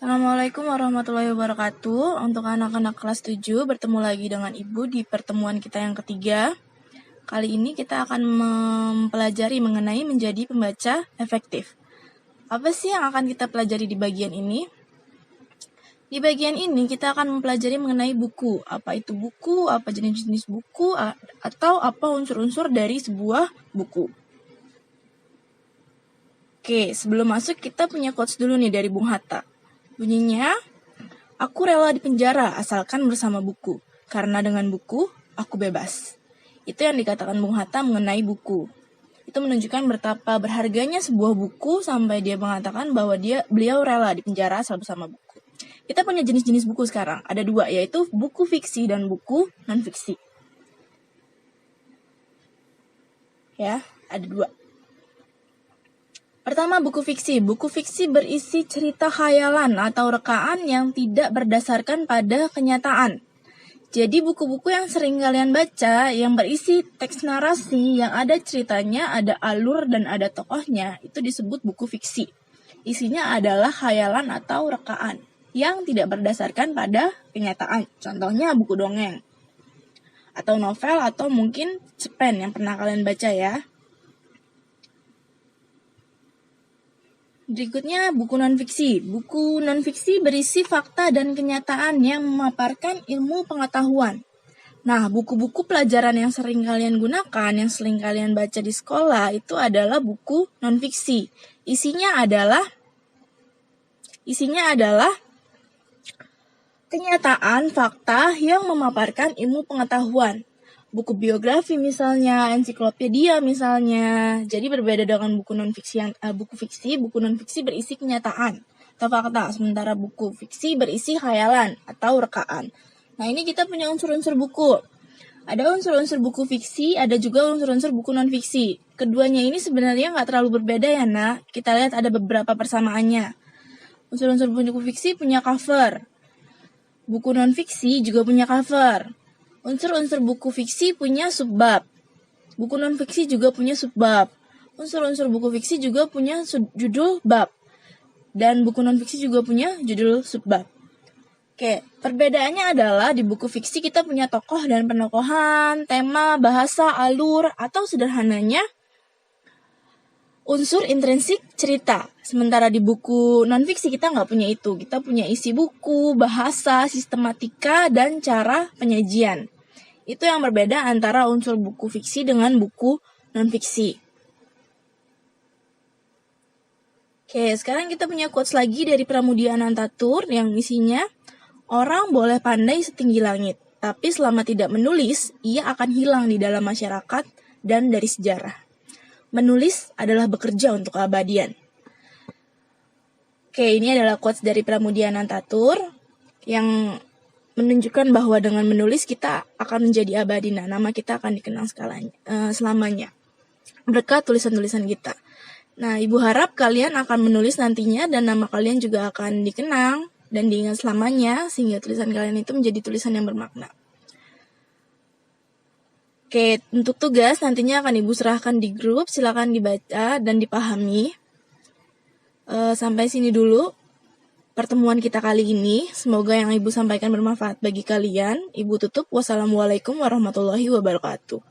Assalamualaikum warahmatullahi wabarakatuh. Untuk anak-anak kelas 7, bertemu lagi dengan Ibu di pertemuan kita yang ketiga. Kali ini kita akan mempelajari mengenai menjadi pembaca efektif. Apa sih yang akan kita pelajari di bagian ini? Di bagian ini kita akan mempelajari mengenai buku. Apa itu buku, apa jenis-jenis buku, atau apa unsur-unsur dari sebuah buku. Oke, sebelum masuk kita punya quotes dulu nih dari Bung Hatta. Bunyinya, aku rela dipenjara asalkan bersama buku, karena dengan buku, aku bebas. Itu yang dikatakan Bung Hatta mengenai buku. Itu menunjukkan betapa berharganya sebuah buku sampai dia mengatakan bahwa beliau rela dipenjara asal bersama buku. Kita punya jenis-jenis buku sekarang, ada dua, yaitu buku fiksi dan buku non-fiksi. Ya, ada dua. Pertama, buku fiksi. Buku fiksi berisi cerita khayalan atau rekaan yang tidak berdasarkan pada kenyataan. Jadi buku-buku yang sering kalian baca, yang berisi teks narasi, yang ada ceritanya, ada alur, dan ada tokohnya, itu disebut buku fiksi. Isinya adalah khayalan atau rekaan yang tidak berdasarkan pada kenyataan. Contohnya buku dongeng, atau novel, atau mungkin cerpen yang pernah kalian baca ya. Berikutnya, buku non-fiksi. Buku non-fiksi berisi fakta dan kenyataan yang memaparkan ilmu pengetahuan. Nah, buku-buku pelajaran yang sering kalian gunakan, yang sering kalian baca di sekolah, itu adalah buku non-fiksi. Isinya adalah kenyataan, fakta yang memaparkan ilmu pengetahuan. Buku biografi misalnya, ensiklopedia misalnya. Jadi berbeda dengan buku non-fiksi buku non-fiksi berisi kenyataan atau fakta, sementara buku fiksi berisi khayalan atau rekaan. Nah, ini kita punya unsur-unsur buku. Ada unsur-unsur buku fiksi, ada juga unsur-unsur buku non-fiksi. Keduanya ini sebenarnya nggak terlalu berbeda ya, Nak. Kita lihat ada beberapa persamaannya. Unsur-unsur buku fiksi punya cover. Buku non-fiksi juga punya cover. Unsur-unsur buku fiksi punya subbab. Buku non-fiksi juga punya subbab. Unsur-unsur buku fiksi juga punya judul bab. Dan buku non-fiksi juga punya judul subbab. Oke, perbedaannya adalah di buku fiksi kita punya tokoh dan penokohan, tema, bahasa, alur, atau sederhananya unsur intrinsik cerita. Sementara di buku non-fiksi kita nggak punya itu. Kita punya isi buku, bahasa, sistematika, dan cara penyajian. Itu yang berbeda antara unsur buku fiksi dengan buku non-fiksi. Oke, sekarang kita punya quotes lagi dari Pramudia Anantatur yang isinya, orang boleh pandai setinggi langit, tapi selama tidak menulis, ia akan hilang di dalam masyarakat dan dari sejarah. Menulis adalah bekerja untuk keabadian. Oke, ini adalah quotes dari Pramudia Anantatur yang menunjukkan bahwa dengan menulis kita akan menjadi abadi. Nah, nama kita akan dikenang selamanya berkat tulisan-tulisan kita. Nah, Ibu harap kalian akan menulis nantinya dan nama kalian juga akan dikenang dan diingat selamanya sehingga tulisan kalian itu menjadi tulisan yang bermakna. Oke, untuk tugas nantinya akan Ibu serahkan di grup, silakan dibaca dan dipahami. Sampai sini dulu pertemuan kita kali ini. Semoga yang Ibu sampaikan bermanfaat bagi kalian. Ibu tutup. Wassalamualaikum warahmatullahi wabarakatuh.